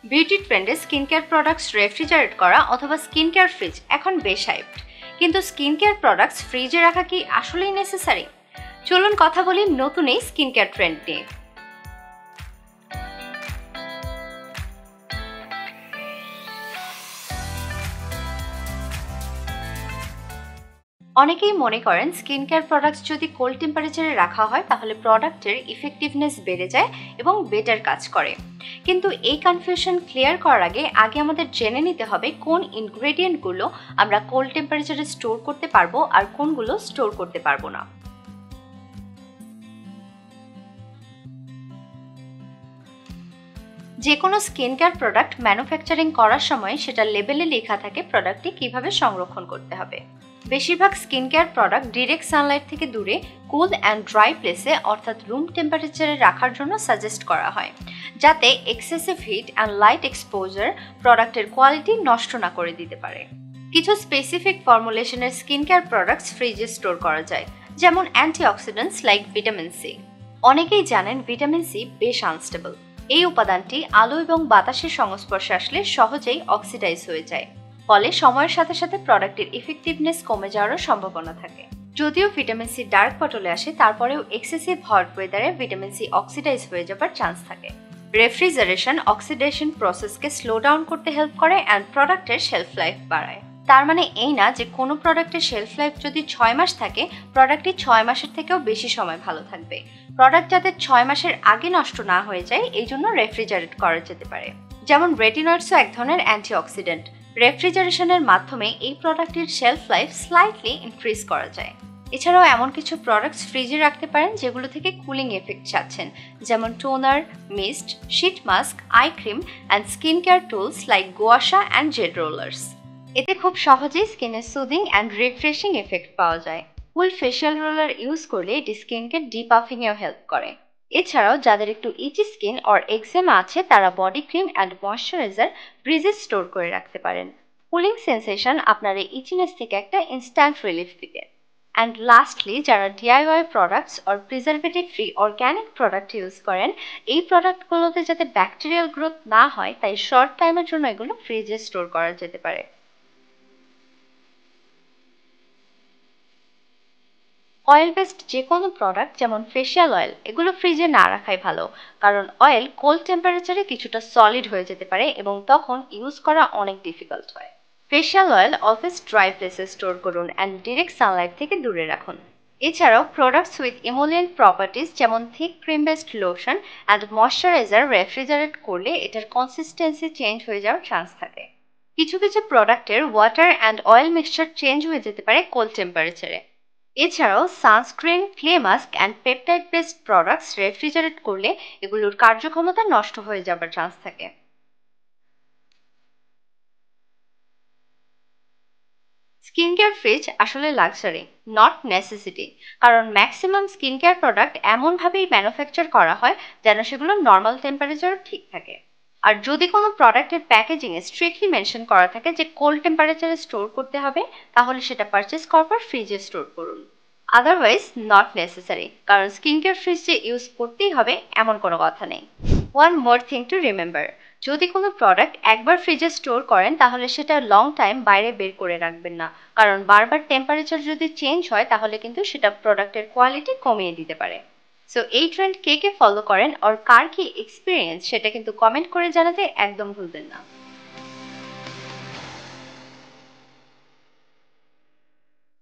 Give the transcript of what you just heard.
Beauty ট্রেন্ডে skin care products refrigerate করা অথবা স্কিন কেয়ার ফ্রিজ এখন বেশ হাইপড, কিন্তু স্কিন কেয়ার প্রোডাক্টস ফ্রিজে রাখা কি আসলেই নেসেসারি? চলুন কথা বলি নতুন এই স্কিন কেয়ার ট্রেন্ড নিয়ে। অনেকেই মনে করেন স্কিন কেয়ার প্রোডাক্টস যদি কোল্ড টেম্পারেচারে রাখা হয় তাহলে প্রোডাক্টের ইফেক্টিভনেস বেড়ে যায় এবং বেটার কাজ করে। কিন্তু এই কনফিউশন ক্লিয়ার করার আগে আমাদের জেনে নিতে হবে কোন ইনগ্রেডিয়েন্টগুলো আমরা কোল্ড টেম্পারেচারে স্টোর করতে পারবো আর কোনগুলো স্টোর করতে পারবো না। যে কোনো স্কিন কেয়ার প্রোডাক্ট ম্যানুফ্যাকচারিং করার সময় সেটা লেবেলে লেখা থাকে প্রোডাক্টটি কিভাবে সংরক্ষণ করতে হবে। বেশিরভাগ skin care product direct sunlight থেকে দূরে কুল অ্যান্ড ড্রাই প্লেসে অর্থাৎ রুম টেম্পারেচারে রাখার জন্য সাজেস্ট করা হয়, যাতে excessive hit and light exposure প্রোডাক্টের কোয়ালিটি নষ্ট না করে দিতে পারে। কিছু স্পেসিফিক ফর্মুলেশনের স্কিন কেয়ার প্রোডাক্টস ফ্রিজে স্টোর করা যায়, যেমন অ্যান্টিঅক্সিডেন্টস লাইক ভিটামিন সি। অনেকেই জানেন ভিটামিন সি বেশ আনস্টেবল। এই উপাদানটি আলো এবং বাতাসের সংস্পর্শে আসলে সহজেই অক্সিডাইজ হয়ে যায়, ফলে সময়ের সাথে সাথে প্রোডাক্টের ইফেক্টিভনেস কমে যাওয়ারও সম্ভাবনা থাকে। যদিও ভিটামিন সি ডার্ক বটলে আসে, তারপরেও এক্সেসিভ হট ওয়েদারে ভিটামিন সি অক্সিডাইজ হয়ে যাবার চান্স থাকে। রেফ্রিজারেশন অক্সিডেশন প্রসেসকে স্লো ডাউন করতে হেল্প করে অ্যান্ড প্রোডাক্টের শেলফ লাইফ বাড়ায়। তার মানে এই না যে কোনো প্রোডাক্টের শেলফ লাইফ যদি 6 মাস থাকে, প্রোডাক্টটি 6 মাসের থেকেও বেশি সময় ভালো থাকবে। প্রোডাক্ট যাতে 6 মাসের আগে নষ্ট না হয়ে যায় এই জন্য রেফ্রিজারেট করা যেতে পারে। যেমন রেটিনয়েডসও এক ধরনের অ্যান্টিঅক্সিডেন্ট। রেফ্রিজারেশনের মাধ্যমে এই প্রোডাক্টের শেলফ লাইফ স্লাইটলি ইনক্রিজ করা যায়। এছাড়াও এমন কিছু প্রোডাক্টস ফ্রিজে রাখতে পারেন যেগুলো থেকে কুলিং এফেক্ট চাচ্ছেন, যেমন toner, mist, sheet mask, eye cream and skin care tools like gua sha and jade rollers. এতে খুব সহজেই স্কিনের সুদিং অ্যান্ড রিফ্রেশিং এফেক্ট পাওয়া যায়। ফুল ফেশিয়াল রোলার ইউজ করলে এটি স্কিনকে ডিপাফিংয়েও হেল্প করে। এছাড়াও যাদের একটু ইচি স্কিন অর এক্সেমা আছে তারা বডি ক্রিম অ্যান্ড ময়শ্চারাইজার ফ্রিজে স্টোর করে রাখতে পারেন। কুলিং সেন্সেশন আপনার এই ইচিনেস থেকে একটা ইনস্ট্যান্ট রিলিফ দিবে। অ্যান্ড লাস্টলি, যারা DIY products or preservative free organic product use করেন, এই প্রোডাক্টগুলোতে যাতে ব্যাকটেরিয়াল গ্রোথ না হয় তাই শর্ট টাইমের জন্য এগুলো ফ্রিজে স্টোর করা যেতে পারে। অয়েল বেসড যে কোনো প্রোডাক্ট যেমন ফেশিয়াল অয়েল এগুলো ফ্রিজে না রাখাই ভালো, কারণ অয়েল কোল্ড টেম্পারেচারে কিছুটা সলিড হয়ে যেতে পারে এবং তখন ইউজ করা অনেক ডিফিকাল্ট হয়। ফেশিয়াল অয়েল অলওয়েজ ড্রাই প্লেসে স্টোর করুন অ্যান্ড ডিরেক্ট সানলাইট থেকে দূরে রাখুন। এছাড়াও প্রোডাক্টস উইথ ইমোলিয়েন্ট প্রপার্টিস যেমন thick cream based lotion and moisturiser refrigerate করলে এটার কনসিস্টেন্সি চেঞ্জ হয়ে যাওয়ার চান্স থাকে। কিছু কিছু প্রোডাক্টের water and oil mixture change হয়ে যেতে পারে কোল্ড টেম্পারেচারে। এছাড়াও sunscreen, clay mask and peptide based products refrigerate করলে এগুলোর কার্যক্ষমতা নষ্ট হয়ে যাবার চান্স থাকে। স্কিন কেয়ার ফ্রিজ আসলে লাক্সারি, নট নেসেসিটি, কারণ ম্যাক্সিমাম স্কিন কেয়ার প্রোডাক্ট এমনভাবেই ম্যানুফ্যাকচার করা হয় যেন সেগুলো নর্মাল টেম্পারেচার ঠিক থাকে। আর যদি কোনো প্রোডাক্টের প্যাকেজিংয়ে স্ট্রিক্টলি মেনশন করা থাকে যে কোল্ড টেম্পারেচারে স্টোর করতে হবে, তাহলে সেটা পারচেস করার পর ফ্রিজে স্টোর করুন। আদারওয়াইজ নট নেসেসারি, কারণ স্কিন কেয়ার ফ্রিজ যে ইউজ করতেই হবে এমন কোনো কথা নেই। One more thing to remember, যদি কোনো প্রোডাক্ট একবার ফ্রিজে স্টোর করেন তাহলে সেটা লং টাইম বাইরে বের করে রাখবেন না, কারণ বারবার টেম্পারেচার যদি চেঞ্জ হয় তাহলে কিন্তু সেটা প্রোডাক্টের কোয়ালিটি কমিয়ে দিতে পারে। সো এই ট্রেন্ড কে কে ফলো করেন আর কার কি এক্সপিরিয়েন্স সেটা কিন্তু কমেন্ট করে জানাতে একদম ভুলবেন না।